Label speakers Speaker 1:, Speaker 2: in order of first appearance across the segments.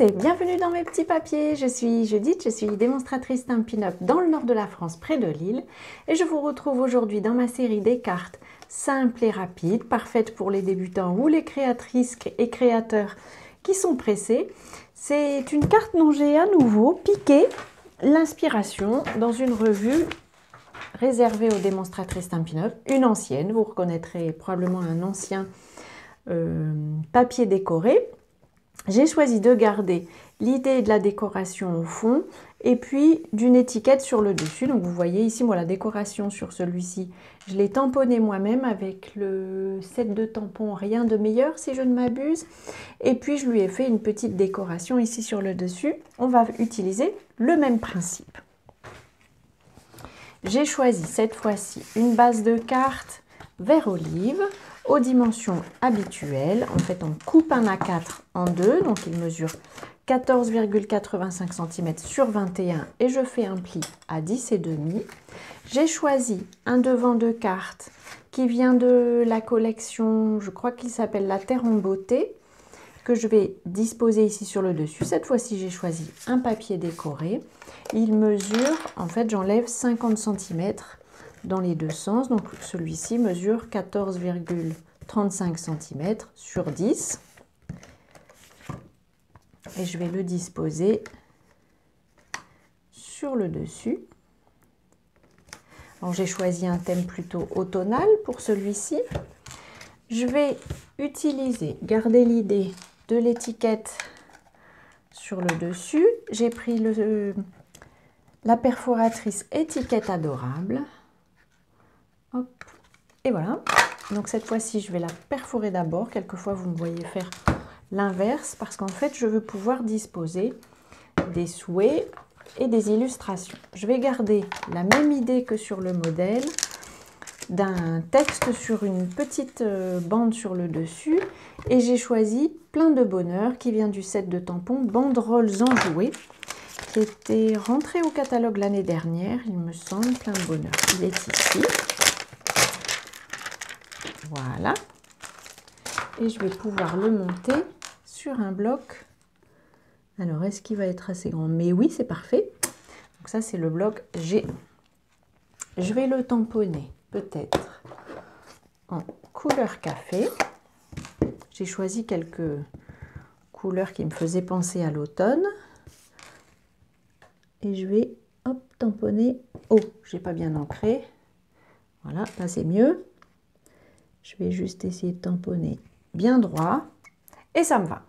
Speaker 1: tous et bienvenue dans mes petits papiers. Je suis Judith, je suis démonstratrice Stampin' Up dans le nord de la France, près de Lille. Et je vous retrouve aujourd'hui dans ma série des cartes simples et rapides, parfaites pour les débutants ou les créatrices et créateurs qui sont pressés. C'est une carte dont j'ai à nouveau piqué l'inspiration dans une revue réservée aux démonstratrices Stampin' Up, une ancienne. Vous reconnaîtrez probablement un ancien papier décoré. J'ai choisi de garder l'idée de la décoration au fond et puis d'une étiquette sur le dessus. Donc vous voyez ici, moi la décoration sur celui-ci, je l'ai tamponné moi-même avec le set de tampons Rien de meilleur si je ne m'abuse. Et puis je lui ai fait une petite décoration ici sur le dessus. On va utiliser le même principe. J'ai choisi cette fois-ci une base de cartes vert olive aux dimensions habituelles. En fait, on coupe un A4 en deux, donc il mesure 14,85 cm sur 21 et je fais un pli à 10,5. J'ai choisi un devant de cartes qui vient de la collection, je crois qu'il s'appelle La Terre en beauté, que je vais disposer ici sur le dessus. Cette fois-ci, j'ai choisi un papier décoré. Il mesure, en fait, j'enlève 50 cm dans les deux sens. Donc, celui-ci mesure 14,35 cm sur 10. Et je vais le disposer sur le dessus. Alors, j'ai choisi un thème plutôt automnal pour celui-ci. Je vais utiliser, garder l'idée de l'étiquette sur le dessus. J'ai pris la perforatrice étiquette adorable. Hop. Et voilà. Donc cette fois-ci, je vais la perforer d'abord. Quelquefois, vous me voyez faire l'inverse parce qu'en fait, je veux pouvoir disposer des souhaits et des illustrations. Je vais garder la même idée que sur le modèle, d'un texte sur une petite bande sur le dessus, et j'ai choisi Plein de bonheur qui vient du set de tampons Banderoles enjouées qui était rentré au catalogue l'année dernière, il me semble. Plein de bonheur, il est ici, voilà, et je vais pouvoir le monter sur un bloc. Alors est-ce qu'il va être assez grand? Mais oui, c'est parfait. Donc ça, c'est le bloc G. Je vais le tamponner peut-être en couleur café. J'ai choisi quelques couleurs qui me faisaient penser à l'automne. Et je vais hop, tamponner. Oh, j'ai pas bien ancré. Voilà, là c'est mieux. Je vais juste essayer de tamponner bien droit. Et ça me va.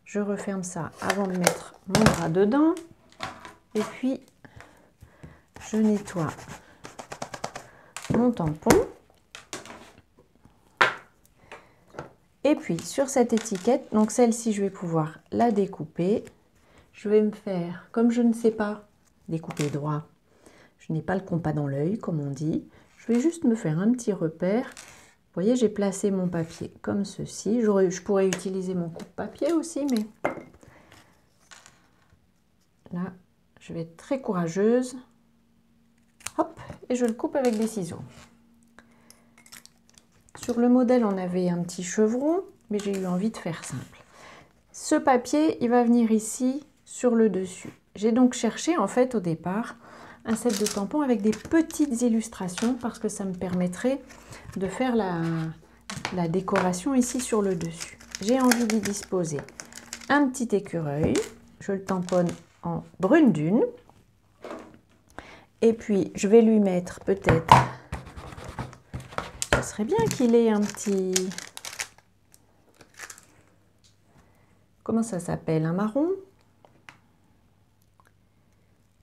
Speaker 1: Je referme ça avant de mettre mon bras dedans. Et puis, je nettoie mon tampon. Et puis sur cette étiquette, donc celle-ci, je vais pouvoir la découper. Je vais me faire, comme je ne sais pas découper droit, je n'ai pas le compas dans l'œil, comme on dit, je vais juste me faire un petit repère. Vous voyez, j'ai placé mon papier comme ceci. Je pourrais utiliser mon coupe-papier aussi, mais là, je vais être très courageuse. Hop, et je le coupe avec des ciseaux. Sur le modèle, on avait un petit chevron, mais j'ai eu envie de faire simple. Ce papier, il va venir ici sur le dessus. J'ai donc cherché, en fait, au départ, un set de tampons avec des petites illustrations parce que ça me permettrait de faire la décoration ici sur le dessus. J'ai envie d'y disposer un petit écureuil. Je le tamponne en brune dune. Et puis, je vais lui mettre peut-être... Ce serait bien qu'il ait un petit... Comment ça s'appelle? Un marron?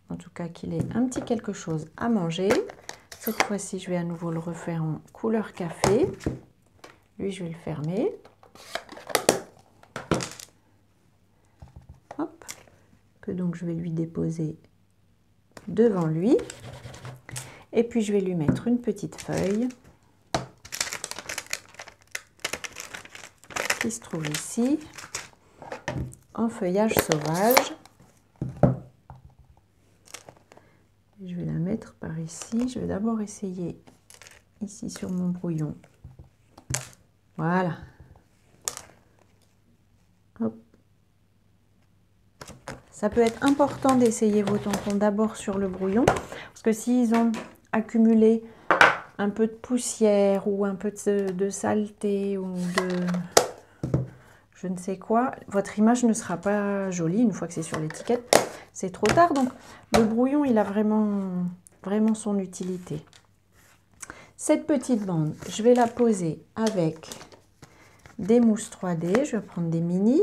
Speaker 1: En tout cas, qu'il ait un petit quelque chose à manger. Cette fois-ci, je vais à nouveau le refaire en couleur café. Lui, je vais le fermer. Hop. Que donc, je vais lui déposer devant lui. Et puis, je vais lui mettre une petite feuille qui se trouve ici, en feuillage sauvage. Je vais la mettre par ici. Je vais d'abord essayer ici sur mon brouillon. Voilà. Hop. Ça peut être important d'essayer vos tampons d'abord sur le brouillon, parce que s'ils ont accumulé un peu de poussière ou un peu de saleté ou de je ne sais quoi, votre image ne sera pas jolie une fois que c'est sur l'étiquette. C'est trop tard, donc le brouillon, il a vraiment son utilité. Cette petite bande, je vais la poser avec des mousses 3D. Je vais prendre des mini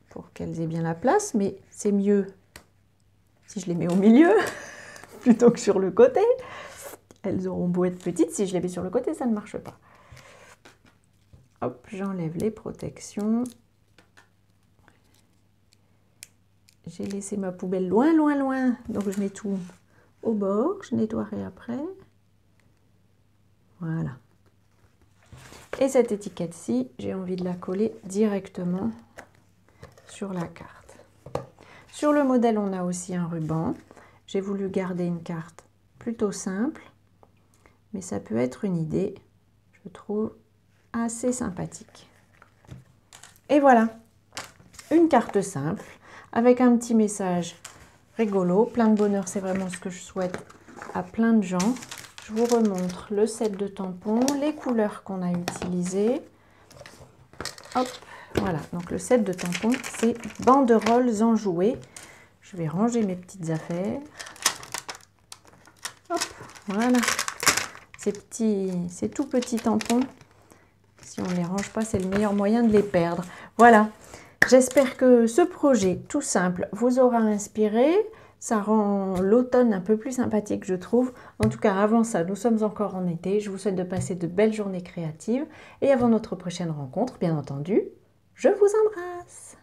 Speaker 1: pour qu'elles aient bien la place, mais c'est mieux si je les mets au milieu plutôt que sur le côté. Elles auront beau être petites, si je les mets sur le côté, ça ne marche pas. Hop, j'enlève les protections. J'ai laissé ma poubelle loin, loin, loin, donc je mets tout au bord. Je nettoierai après. Voilà. Et cette étiquette-ci, j'ai envie de la coller directement sur la carte. Sur le modèle, on a aussi un ruban. J'ai voulu garder une carte plutôt simple, mais ça peut être une idée, je trouve, assez sympathique. Et voilà, une carte simple avec un petit message rigolo, plein de bonheur, c'est vraiment ce que je souhaite à plein de gens. Je vous remontre le set de tampons, les couleurs qu'on a utilisées. Hop, voilà, donc le set de tampons, c'est banderoles enjouées. Je vais ranger mes petites affaires. Hop, voilà. Ces tout petits tampons, si on ne les range pas, c'est le meilleur moyen de les perdre. Voilà, j'espère que ce projet tout simple vous aura inspiré. Ça rend l'automne un peu plus sympathique, je trouve. En tout cas, avant ça, nous sommes encore en été. Je vous souhaite de passer de belles journées créatives. Et avant notre prochaine rencontre, bien entendu, je vous embrasse.